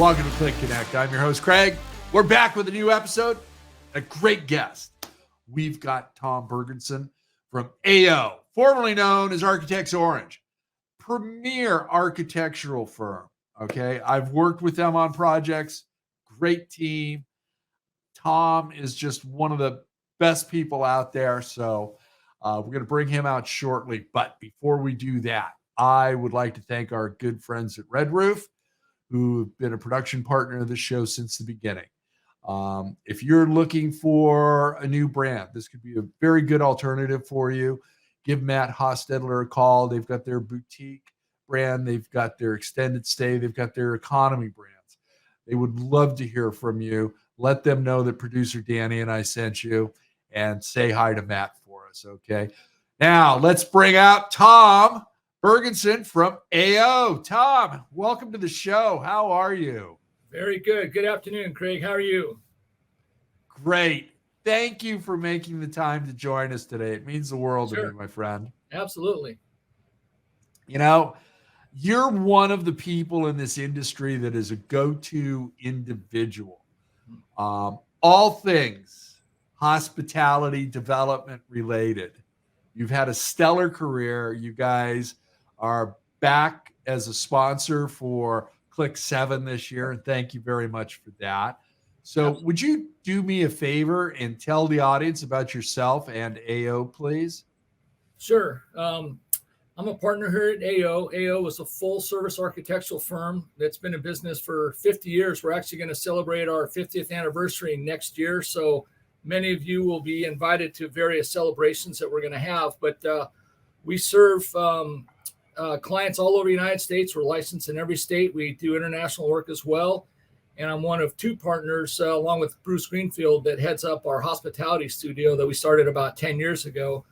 Welcome to CLIC Connect. I'm your host, Craig. We're back with a new episode. A great guest. We've got Tom Bergerson from AO, formerly known as Architects Orange, premier architectural firm. Okay, I've worked with them on projects. Great team. Tom is just one of the best people out there. So we're going to bring him out shortly. But before we do that, I would like to thank our good friends at Red Roof, who've been a production partner of the show since the beginning. If you're looking for a new brand, this could be a very good alternative for you. Give Matt Hostetler a call. They've got their boutique brand. They've got their extended stay. They've got their economy brands. They would love to hear from you. Let them know that producer Dani and I sent you, and say hi to Matt for us, okay? Now, let's bring out Tom Bergerson from AO. Tom, welcome to the show. How are you? Very good. Good afternoon, Craig. How are you? Great. Thank you for making the time to join us today. It means the world to me, my friend. Absolutely. You know, you're one of the people in this industry that is a go-to individual. All things hospitality development related. You've had a stellar career. You guys are back as a sponsor for CLIC 7 this year, and thank you very much for that. So Absolutely. Would you do me a favor and tell the audience about yourself and AO, please? Sure. I'm a partner here at AO. AO is a full-service architectural firm that's been in business for 50 years. We're actually going to celebrate our 50th anniversary next year, so many of you will be invited to various celebrations that we're going to have. But we serve clients all over the United States. We're licensed in every state. We do international work as well. And I'm one of two partners, along with Bruce Greenfield, that heads up our hospitality studio that we started about 10 years ago.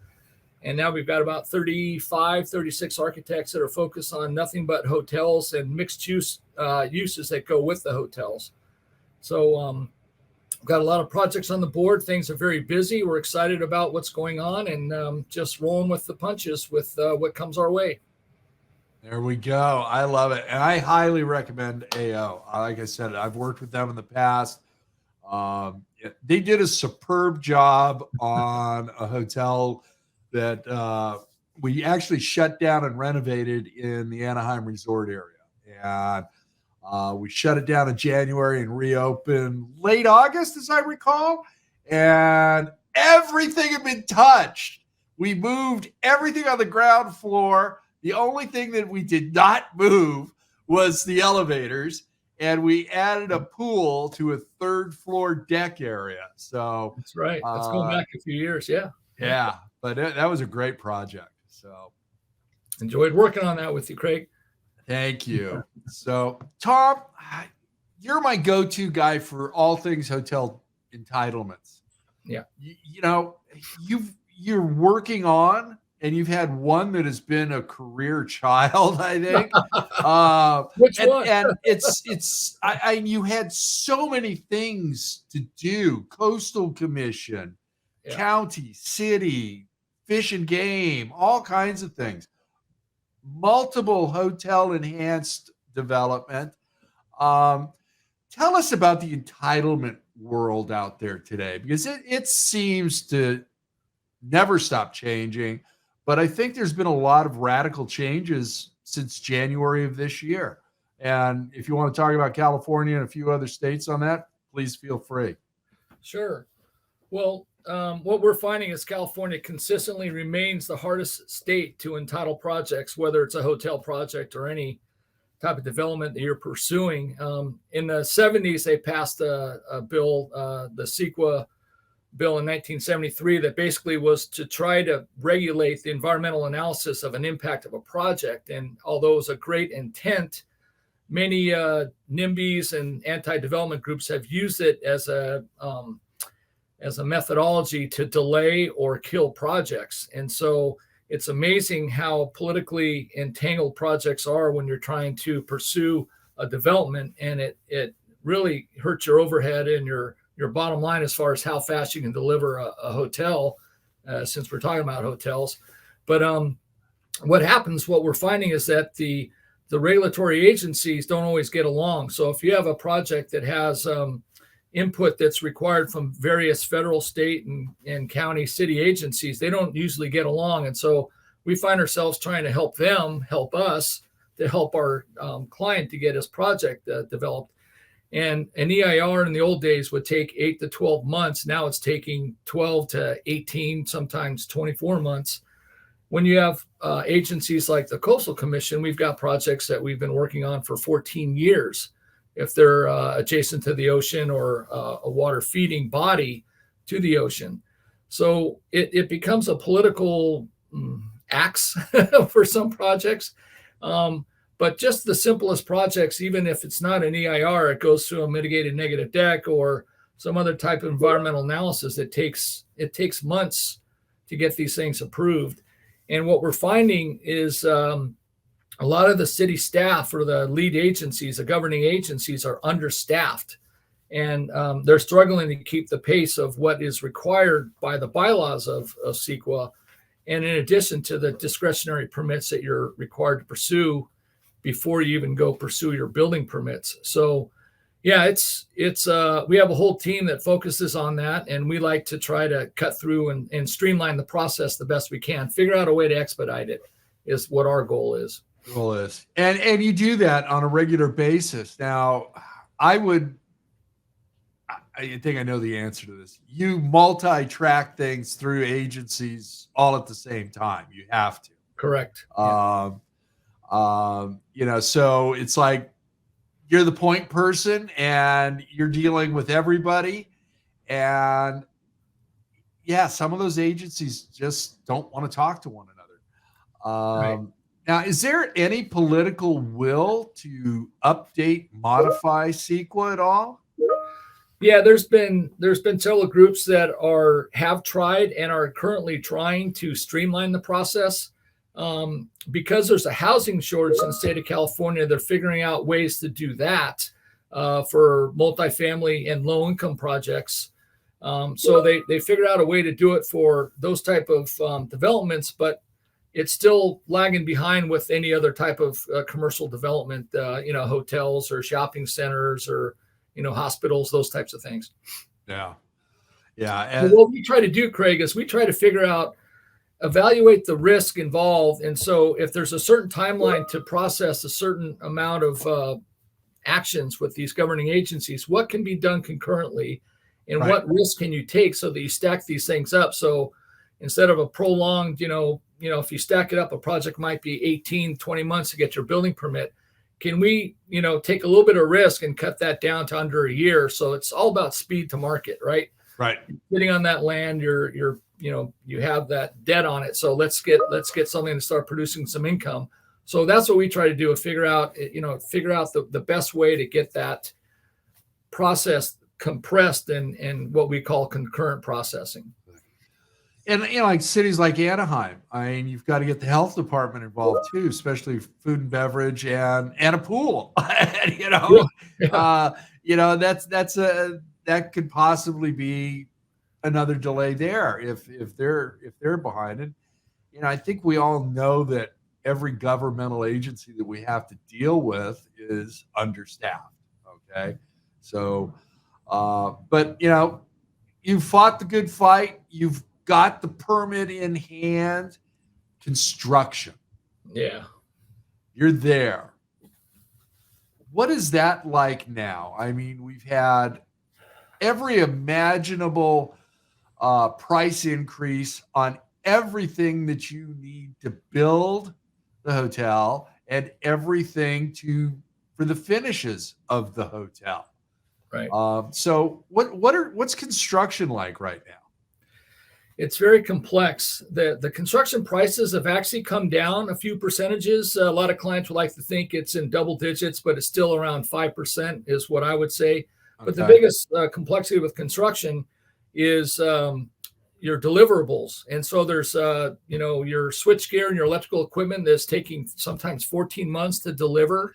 And now we've got about 35, 36 architects that are focused on nothing but hotels and mixed use uses that go with the hotels. So we've got a lot of projects on the board. Things are very busy. We're excited about what's going on, and just rolling with the punches with what comes our way. There we go. I love it. And I highly recommend AO. Like I said, I've worked with them in the past. They did a superb job on a hotel that we actually shut down and renovated in the Anaheim resort area. And we shut it down in January and reopened late August, as I recall. And everything had been touched. We moved everything on the ground floor. The only thing that we did not move was the elevators, and we added a pool to a third floor deck area. So that's right. That's going back a few years. Yeah. Yeah. But that was a great project. So enjoyed working on that with you, Craig. Thank you. So Tom, you're my go-to guy for all things hotel entitlements. Yeah. You know, you're working on, and you've had one that has been a career child, I think. Which one? And you had so many things to do: Coastal Commission, county, city, fish and game, all kinds of things. Multiple hotel enhanced development. Tell us about the entitlement world out there today, because it seems to never stop changing. But I think there's been a lot of radical changes since January of this year. And if you want to talk about California and a few other states on that, please feel free. Sure. Well, what we're finding is California consistently remains the hardest state to entitle projects, whether it's a hotel project or any type of development that you're pursuing. In the 70s, they passed a bill, the CEQA bill in 1973, that basically was to try to regulate the environmental analysis of an impact of a project. And although it was a great intent, many NIMBYs and anti-development groups have used it as a methodology to delay or kill projects. And so it's amazing how politically entangled projects are when you're trying to pursue a development, and it really hurts your overhead and your bottom line as far as how fast you can deliver a hotel, since we're talking about hotels. But what we're finding is that the the regulatory agencies don't always get along. So if you have a project that has input that's required from various federal, state, and county, city agencies, they don't usually get along. And so we find ourselves trying to help them help us to help our client to get his project developed. And an EIR in the old days would take 8 to 12 months. Now it's taking 12 to 18, sometimes 24 months. When you have agencies like the Coastal Commission, we've got projects that we've been working on for 14 years. If they're adjacent to the ocean or a water feeding body to the ocean. So it becomes a political axe for some projects. But just the simplest projects, even if it's not an EIR, it goes through a mitigated negative deck or some other type of environmental analysis. It takes months to get these things approved. And what we're finding is a lot of the city staff or the lead agencies, the governing agencies, are understaffed. And they're struggling to keep the pace of what is required by the bylaws of CEQA. And in addition to the discretionary permits that you're required to pursue before you even go pursue your building permits. So yeah, it's we have a whole team that focuses on that, and we like to try to cut through and streamline the process the best we can. Figure out a way to expedite it is what our goal is. And you do that on a regular basis. Now, I think I know the answer to this. You multi-track things through agencies all at the same time. You have to. Correct. So it's like you're the point person and you're dealing with everybody. And yeah, some of those agencies just don't want to talk to one another. Right. Now, is there any political will to update, modify CEQA at all? Yeah, there's been several groups that have tried and are currently trying to streamline the process. Because there's a housing shortage in the state of California, they're figuring out ways to do that for multifamily and low-income projects. So they figured out a way to do it for those type of developments, but it's still lagging behind with any other type of commercial development, hotels or shopping centers or, hospitals, those types of things. Yeah. And what we try to do, Craig, is we try to evaluate the risk involved. And so if there's a certain timeline to process a certain amount of actions with these governing agencies, what can be done concurrently and Right. what risk can you take so that you stack these things up? So instead of a prolonged, if you stack it up, a project might be 18, 20 months to get your building permit. Can we, take a little bit of risk and cut that down to under a year? So it's all about speed to market, right? Right. Sitting on that land, you have that debt on it. So let's get something to start producing some income. So that's what we try to do, figure out the best way to get that process compressed and what we call concurrent processing. And, like cities like Anaheim, you've got to get the health department involved too, especially food and beverage and a pool, Yeah. that could possibly be another delay there if they're behind it. I think we all know that every governmental agency that we have to deal with is understaffed. Okay. So, but you've fought the good fight. You've got the permit in hand. Construction. Yeah. You're there. What is that like now? We've had every imaginable price increase on everything that you need to build the hotel and everything for the finishes of the hotel. Right. So what's construction like right now? It's very complex. The construction prices have actually come down a few percentages. A lot of clients would like to think it's in double digits, but it's still around 5% is what I would say. But the biggest complexity with construction is your deliverables. And so there's, your switchgear and your electrical equipment that's taking sometimes 14 months to deliver.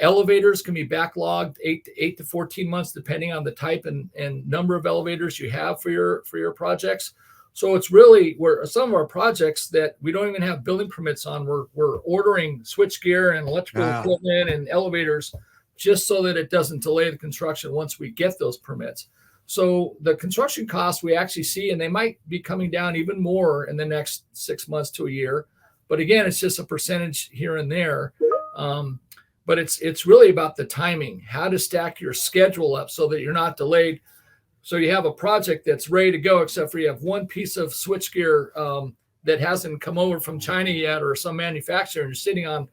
Elevators can be backlogged 8 to 14 months, depending on the type and number of elevators you have for your projects. So it's really where some of our projects that we don't even have building permits on, we're ordering switchgear and electrical equipment and elevators just so that it doesn't delay the construction once we get those permits. So the construction costs we actually see, and they might be coming down even more in the next 6 months to a year. But again, it's just a percentage here and there. But it's really about the timing, how to stack your schedule up so that you're not delayed. So you have a project that's ready to go, except for you have one piece of switchgear that hasn't come over from China yet, or some manufacturer, and you're sitting on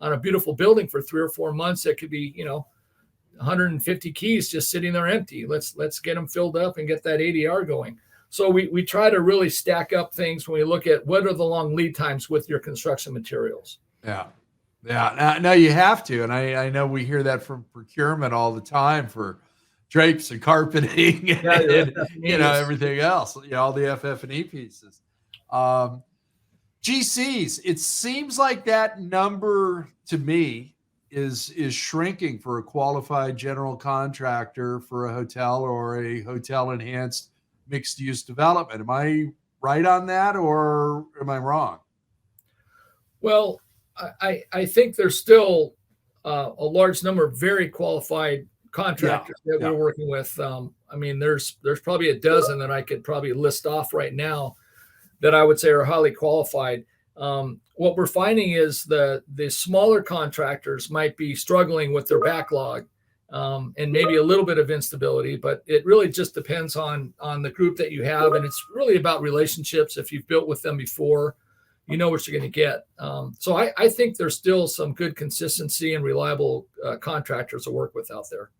a beautiful building for 3 or 4 months. That could be, 150 keys just sitting there empty. Let's get them filled up and get that ADR going. So we try to really stack up things when we look at what are the long lead times with your construction materials. Yeah. Now you have to, and I know we hear that from procurement all the time for drapes and carpeting and everything else, all the FF&E pieces. GCs, it seems like that number to me is shrinking for a qualified general contractor for a hotel or a hotel enhanced mixed use development. Am I right on that, or am I wrong? Well, I think there's still a large number of very qualified contractors that we're working with. There's probably a dozen that I could probably list off right now that I would say are highly qualified. What we're finding is the smaller contractors might be struggling with their backlog and maybe a little bit of instability, but it really just depends on the group that you have. And it's really about relationships. If you've built with them before, you know what you're going to get. So I think there's still some good consistency and reliable contractors to work with out there.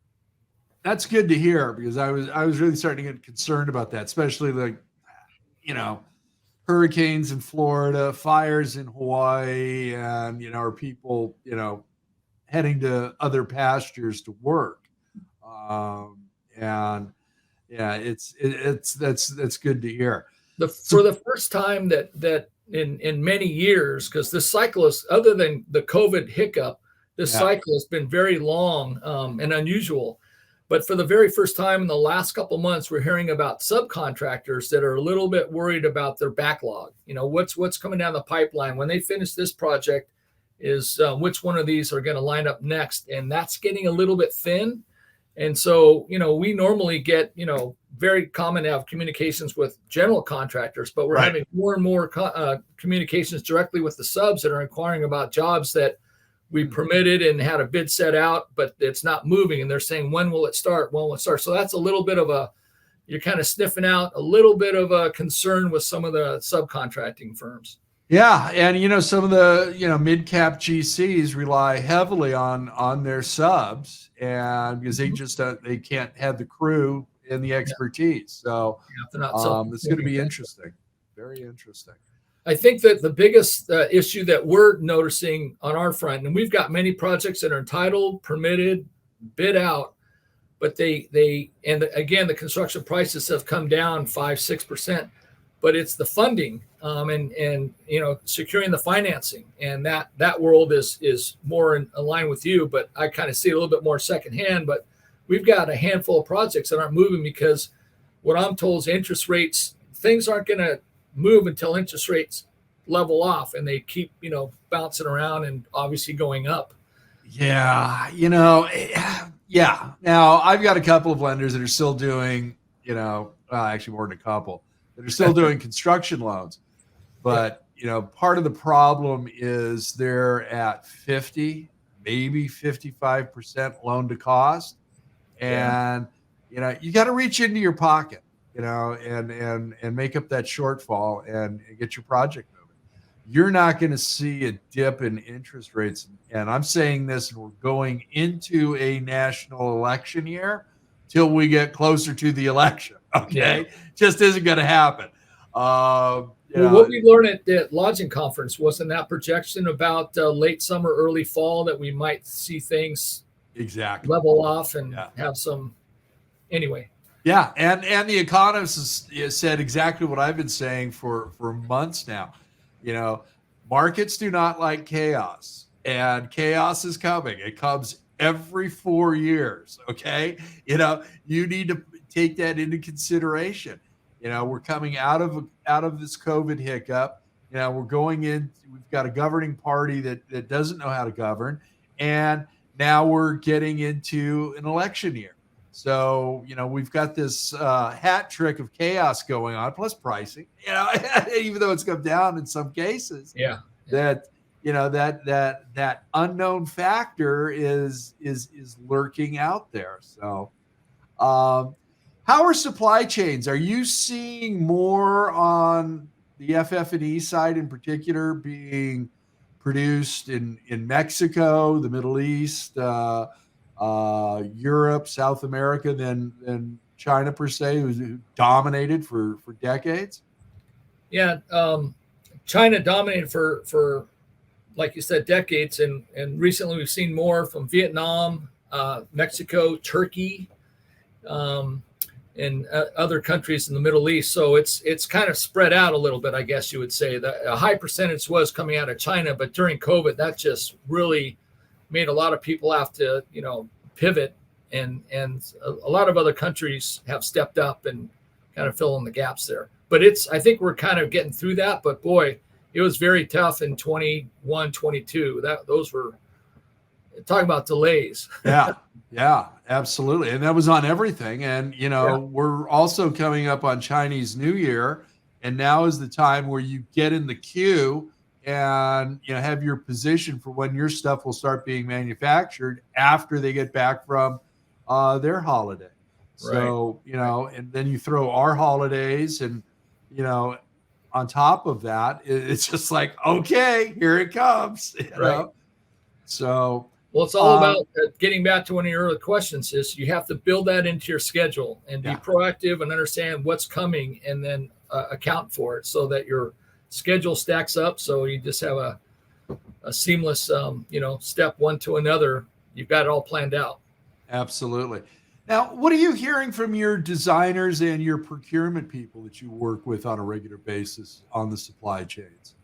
That's good to hear, because I was really starting to get concerned about that, especially hurricanes in Florida, fires in Hawaii, and are people heading to other pastures to work. That's good to hear. For the first time that in many years, because this cycle is, other than the COVID hiccup, this cycle has been very long and unusual. But for the very first time in the last couple of months, we're hearing about subcontractors that are a little bit worried about their backlog. What's coming down the pipeline when they finish this project is which one of these are going to line up next, and that's getting a little bit thin. And so, we normally get, very common to have communications with general contractors, but we're having more and more communications directly with the subs that are inquiring about jobs that we permitted and had a bid set out, but it's not moving. And they're saying, when will it start? When will it start? So that's a little bit of you're kind of sniffing out a little bit of a concern with some of the subcontracting firms. Yeah. And, some of the, mid-cap GCs rely heavily on their subs, and because they can't have the crew and the expertise. So it's going to be interesting. Very interesting. I think that the biggest issue that we're noticing on our front, and we've got many projects that are entitled, permitted, bid out, but and again, the construction prices have come down 5-6%, but it's the funding and securing the financing, and that world is more in line with you, but I kind of see it a little bit more secondhand. But we've got a handful of projects that aren't moving because what I'm told is interest rates, things aren't going to move until interest rates level off, and they keep bouncing around and obviously going up. Now I've got a couple of lenders that are still doing actually more than a couple that are still doing construction loans, but part of the problem is they're at 50, maybe 55% loan to cost, and you got to reach into your pocket and make up that shortfall and get your project moving. You're not going to see a dip in interest rates. And I'm saying this, and we're going into a national election year till we get closer to the election. Okay. Yeah. Just isn't going to happen. What we learned at the lodging conference wasn't that projection about late summer, early fall, that we might see things exactly level off and have some anyway. Yeah, and the economists has said exactly what I've been saying for months now. Markets do not like chaos, and chaos is coming. It comes every 4 years, okay? You need to take that into consideration. We're coming out of this COVID hiccup. We're going in. We've got a governing party that doesn't know how to govern, and now we're getting into an election year. So we've got this hat trick of chaos going on, plus pricing. Even though it's come down in some cases, that that unknown factor is lurking out there. So, how are supply chains? Are you seeing more on the FF&E side in particular being produced in Mexico, the Middle East, Europe, South America than China per se, who dominated for decades? Yeah, China dominated for like you said, decades, and recently we've seen more from Vietnam, Mexico, Turkey, and other countries in the Middle East. So it's kind of spread out a little bit, I guess you would say. A high percentage was coming out of China, but during COVID, that just really made a lot of people have to, pivot, and a lot of other countries have stepped up and kind of fill in the gaps there. But I think we're kind of getting through that. But boy, it was very tough in 21, 22. Those were talking about delays. Yeah, absolutely. And that was on everything. And, we're also coming up on Chinese New Year. And now is the time where you get in the queue and, have your position for when your stuff will start being manufactured after they get back from their holiday. So, and then you throw our holidays and, on top of that, it's just like, okay, here it comes. So, well, it's all about getting back to one of your earlier questions is you have to build that into your schedule and be proactive and understand what's coming and then account for it so that your schedule stacks up. So you just have a seamless, step one to another. You've got it all planned out. Absolutely. Now, what are you hearing from your designers and your procurement people that you work with on a regular basis on the supply chains?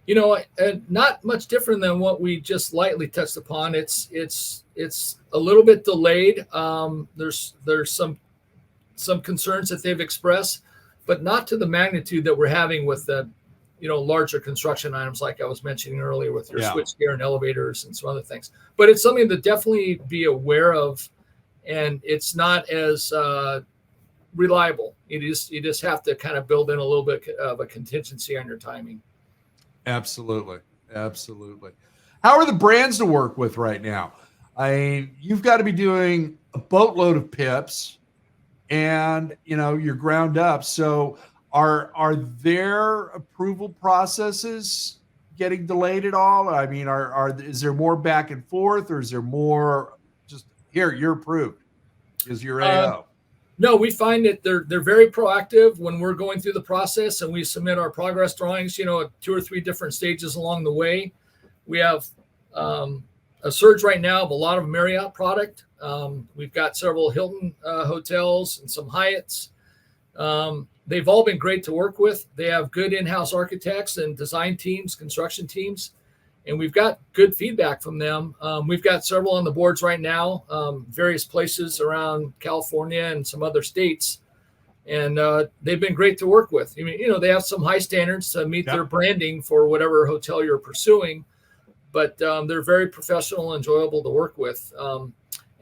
Not much different than what we just lightly touched upon. It's a little bit delayed. There's some concerns that they've expressed, but not to the magnitude that we're having with the, larger construction items like I was mentioning earlier with your switchgear and elevators and some other things. But it's something to definitely be aware of, and it's not as reliable. You just have to kind of build in a little bit of a contingency on your timing. Absolutely. How are the brands to work with right now? You've got to be doing a boatload of PIPs and, you're ground up. So are their approval processes getting delayed at all? Is there more back and forth, or is there more just here, you're approved because you're AO? No, we find that they're very proactive when we're going through the process, and we submit our progress drawings, at 2 or 3 different stages along the way. We have a surge right now of a lot of Marriott product. We've got several Hilton hotels and some Hyatts. They've all been great to work with. They have good in-house architects and design teams, construction teams, and we've got good feedback from them. We've got several on the boards right now, various places around California and some other states, and they've been great to work with. They have some high standards to meet their branding for whatever hotel you're pursuing, but they're very professional, enjoyable to work with.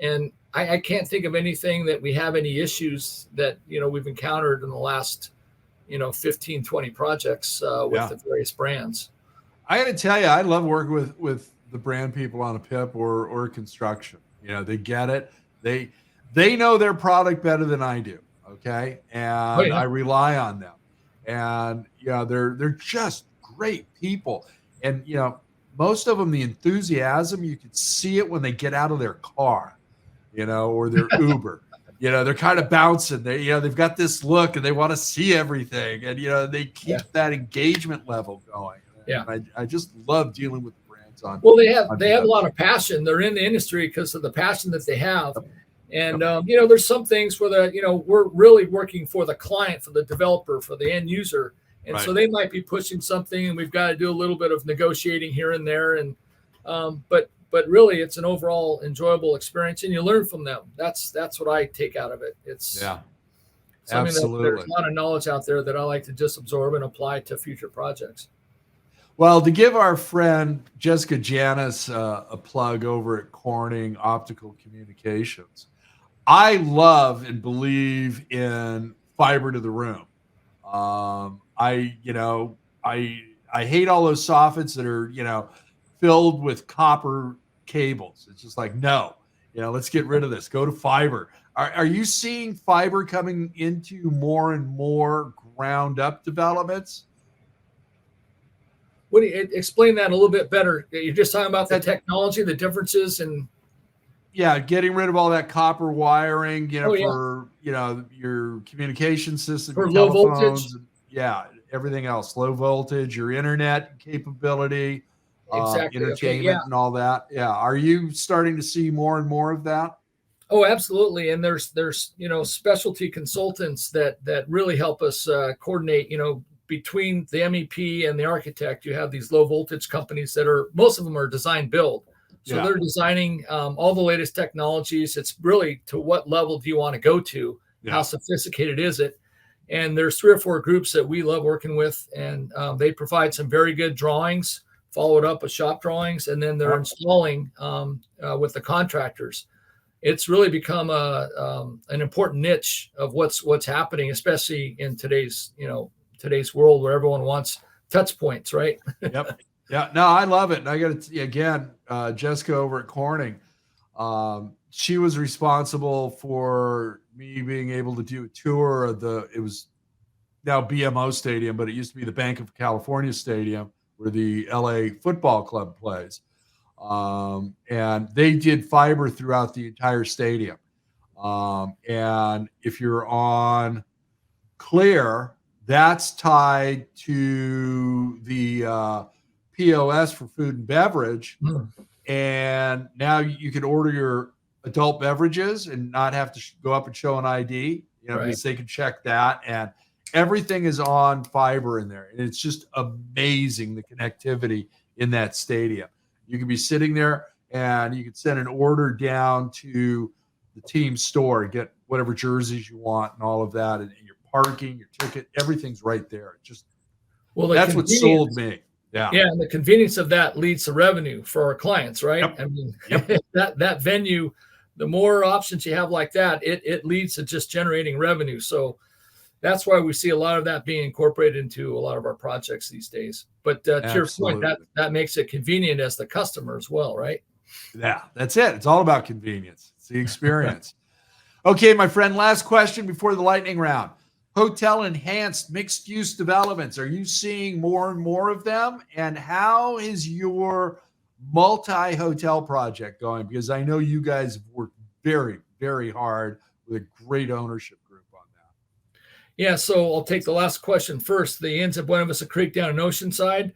And I can't think of anything that we have any issues that, we've encountered in the last, 15, 20 projects with the various brands. I got to tell you, I love working with the brand people on a PIP or construction. They get it. They know their product better than I do. Okay. And I rely on them, and they're just great people. And, most of them, the enthusiasm, you can see it when they get out of their car, or their Uber. They're kind of bouncing. They've got this look and they want to see everything. And, they keep that engagement level going. Yeah. And I just love dealing with the brands on. Well, they have a lot of passion. They're in the industry because of the passion that they have. And, there's some things where we're really working for the client, for the developer, for the end user. And so they might be pushing something, and we've got to do a little bit of negotiating here and there. And, but really it's an overall enjoyable experience, and you learn from them. That's what I take out of it. So I mean, there's Absolutely. a lot of knowledge out there that I like to just absorb and apply to future projects. Well, to give our friend Jessica Janis a plug over at Corning Optical Communications, I love and believe in fiber to the room. I hate all those soffits that are, filled with copper cables. It's just like, no, let's get rid of this. Go to fiber. Are you seeing fiber coming into more and more ground up developments? What do you explain that a little bit better? You're just talking about the technology, the differences, and getting rid of all that copper wiring, yeah. for your communication system, For your low telephones, voltage. everything else, low voltage, your internet capability, Exactly. entertainment, and all that. Yeah, are you starting to see more and more of that? Oh, absolutely. And there's specialty consultants that really help us coordinate. Between the MEP and the architect, you have these low voltage companies that most of them are design build. So they're designing all the latest technologies. It's really to what level do you want to go to? Yeah. How sophisticated is it? And there's 3 or 4 groups that we love working with, and they provide some very good drawings, followed up with shop drawings, and then they're installing with the contractors. It's really become an important niche of what's happening, especially in today's world where everyone wants touch points, right? Yep. Yeah, no, I love it. And I got to, again, Jessica over at Corning, she was responsible for me being able to do a tour of it was now BMO Stadium, but it used to be the Bank of California Stadium where the LA Football Club plays. And they did fiber throughout the entire stadium. And if you're on Clear, that's tied to the POS for food and beverage. And now you can order your adult beverages and not have to go up and show an ID, because they can check that. And everything is on fiber in there. And it's just amazing, the connectivity in that stadium. You can be sitting there and you can send an order down to the team store and get whatever jerseys you want and all of that. And your parking, your ticket, everything's right there. That's what sold me. Yeah. Yeah. And the convenience of that leads to revenue for our clients, right? Yep. I mean, that venue, the more options you have like that, it leads to just generating revenue. So that's why we see a lot of that being incorporated into a lot of our projects these days. But to your point, that makes it convenient as the customer as well, right? Yeah, that's it. It's all about convenience. It's the experience. Okay, my friend, last question before the lightning round. Hotel enhanced mixed use developments. Are you seeing more and more of them? And how is your MultiHotel project going? Because I know you guys have worked very, very hard with a great ownership group on that. Yeah, so I'll take the last question first. The Inns at Buena Vista Creek down in Oceanside,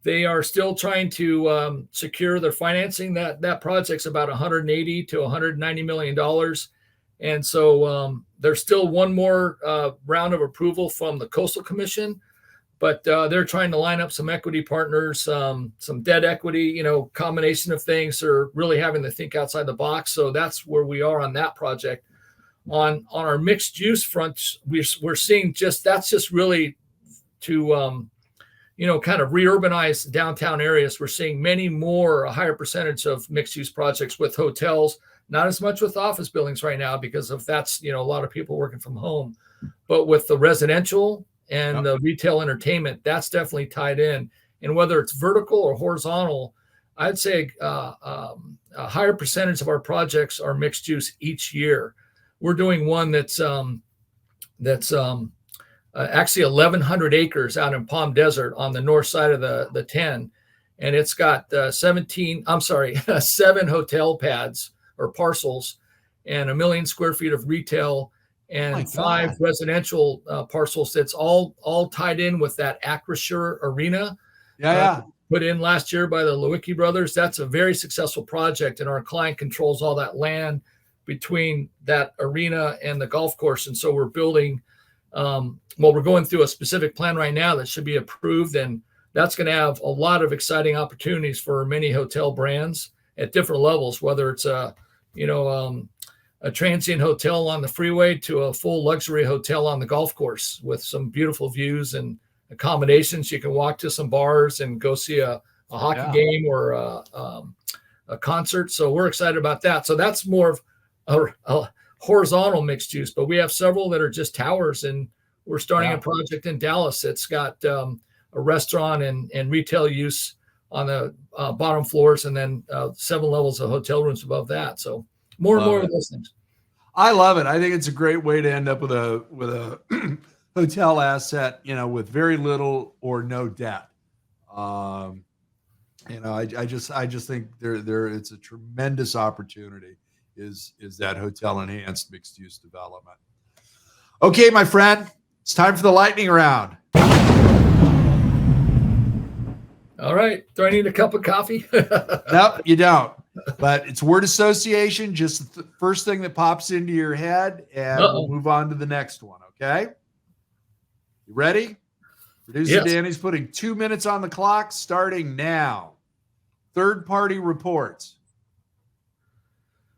they are still trying to secure their financing. That project's about $180 to $190 million. And so there's still one more round of approval from the Coastal Commission, but they're trying to line up some equity partners, some debt equity, combination of things. They're really having to think outside the box. So that's where we are on that project. On our mixed use front, we're seeing that's just really to kind of re-urbanize downtown areas. We're seeing a higher percentage of mixed use projects with hotels. Not as much with office buildings right now because of that's, a lot of people working from home, but with the residential and the retail entertainment, that's definitely tied in. And whether it's vertical or horizontal, I'd say a higher percentage of our projects are mixed use each year. We're doing one that's actually 1,100 acres out in Palm Desert on the north side of the 10. And it's got 7 hotel pads or parcels and 1 million square feet of retail and 5 residential parcels. That's all tied in with that Acrisure Arena. Put in last year by the Lewicki brothers. That's a very successful project. And our client controls all that land between that arena and the golf course. And so we're building, we're going through a specific plan right now that should be approved. And that's going to have a lot of exciting opportunities for many hotel brands at different levels, whether it's a transient hotel on the freeway to a full luxury hotel on the golf course with some beautiful views and accommodations. You can walk to some bars and go see a hockey game or a concert. So we're excited about that. So that's more of a horizontal mixed use, but we have several that are just towers, and we're starting a project in Dallas that's got a restaurant and retail use on the bottom floors, and then 7 levels of hotel rooms above that. So more and more of those things. I love it. I think it's a great way to end up with a hotel asset, with very little or no debt. I just think there it's a tremendous opportunity is that hotel enhanced mixed use development. Okay, my friend, it's time for the lightning round. All right. Do I need a cup of coffee? No, you don't. But it's word association, just the first thing that pops into your head, and we'll move on to the next one, okay? You ready? Producer Dani's putting 2 minutes on the clock, starting now. Third-party reports.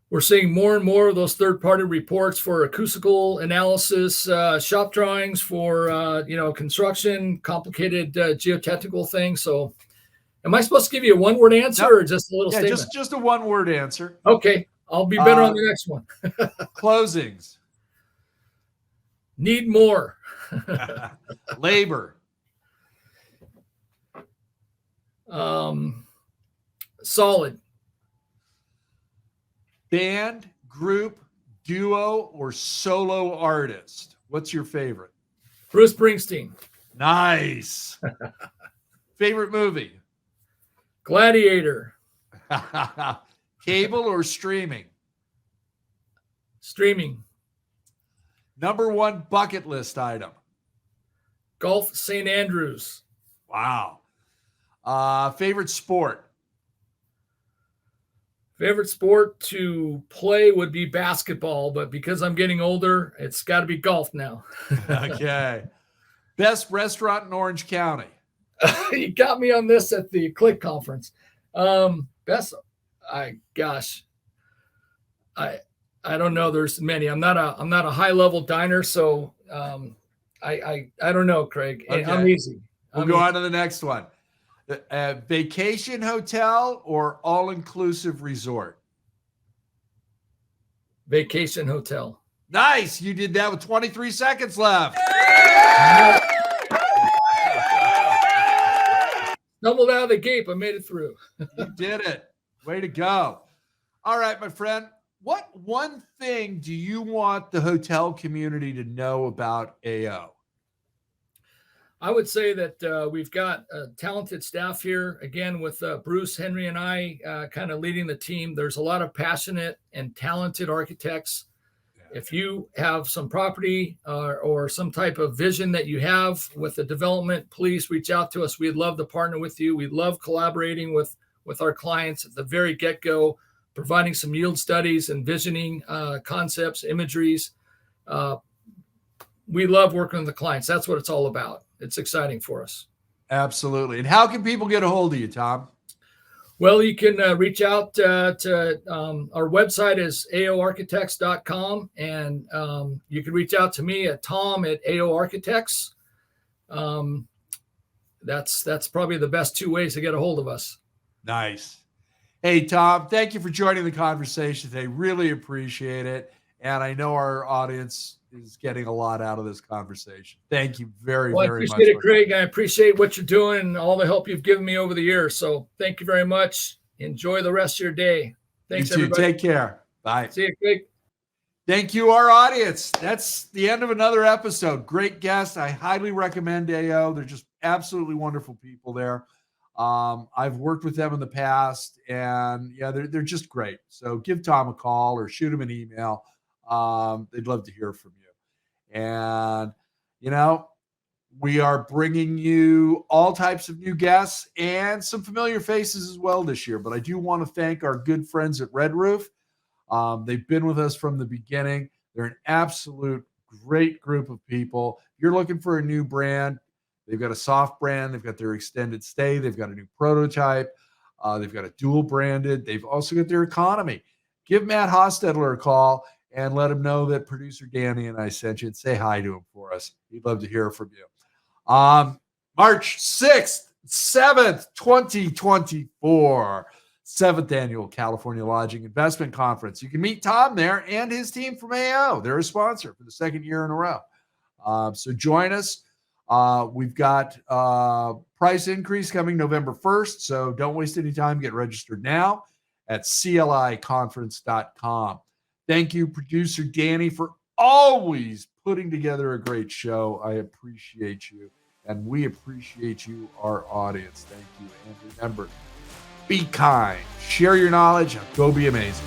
We're seeing more and more of those third-party reports for acoustical analysis, shop drawings for, construction, complicated geotechnical things. So am I supposed to give you a one-word answer or just a little statement? Just a one-word answer. Okay. I'll be better on the next one. Closings. Need more. Labor. Solid. Band, group, duo, or solo artist? What's your favorite? Bruce Springsteen. Nice. Favorite movie? Gladiator. Cable or streaming? Streaming. Number 1 bucket list item? Golf St. Andrews. Wow. Favorite sport? Favorite sport to play would be basketball, but because I'm getting older, it's got to be golf now. Okay. Best restaurant in Orange County? You got me on this at the CLIC conference. I don't know. There's many. I'm not a high level diner, so I don't know, Craig. Okay. I'm easy. We'll go on to the next one. Vacation hotel or all-inclusive resort? Vacation hotel. Nice. You did that with 23 seconds left. Stumbled out of the gate, but made it through. You did it. Way to go. All right, my friend. What one thing do you want the hotel community to know about AO? I would say that we've got a talented staff here, again, with Bruce, Henry, and I kind of leading the team. There's a lot of passionate and talented architects. Yeah. If you have some property or some type of vision that you have with the development, please reach out to us. We'd love to partner with you. We love collaborating with our clients at the very get-go, providing some yield studies and visioning concepts, imageries. We love working with the clients. That's what it's all about. It's exciting for us. Absolutely. And how can people get a hold of you, Tom? Well, you can reach out to our website is aoarchitects.com, and you can reach out to me at tom@aoarchitects. That's probably the best 2 ways to get a hold of us. Nice. Hey, Tom, thank you for joining the conversation today. Really appreciate it. And I know our audience is getting a lot out of this conversation. Thank you very much. I appreciate it, Craig. I appreciate what you're doing and all the help you've given me over the years. So thank you very much. Enjoy the rest of your day. Thanks, you too. Everybody. Take care. Bye. See you, Craig. Thank you, our audience. That's the end of another episode. Great guest. I highly recommend AO. They're just absolutely wonderful people there. I've worked with them in the past, and they're just great. So give Tom a call or shoot him an email. They'd love to hear from you. And, we are bringing you all types of new guests and some familiar faces as well this year. But I do want to thank our good friends at Red Roof. They've been with us from the beginning. They're an absolute great group of people. If you're looking for a new brand, they've got a soft brand. They've got their extended stay. They've got a new prototype. They've got a dual branded. They've also got their economy. Give Matt Hostetler a call and let him know that producer Dani and I sent you, and say hi to him for us. He'd love to hear from you. March 6th, 7th, 2024, 7th Annual California Lodging Investment Conference. You can meet Tom there and his team from AO. They're a sponsor for the second year in a row. So join us. We've got price increase coming November 1st, so don't waste any time. Get registered now at CLIconference.com. Thank you, producer Dani, for always putting together a great show. I appreciate you, and we appreciate you, our audience. Thank you. And remember, be kind, share your knowledge, and go be amazing.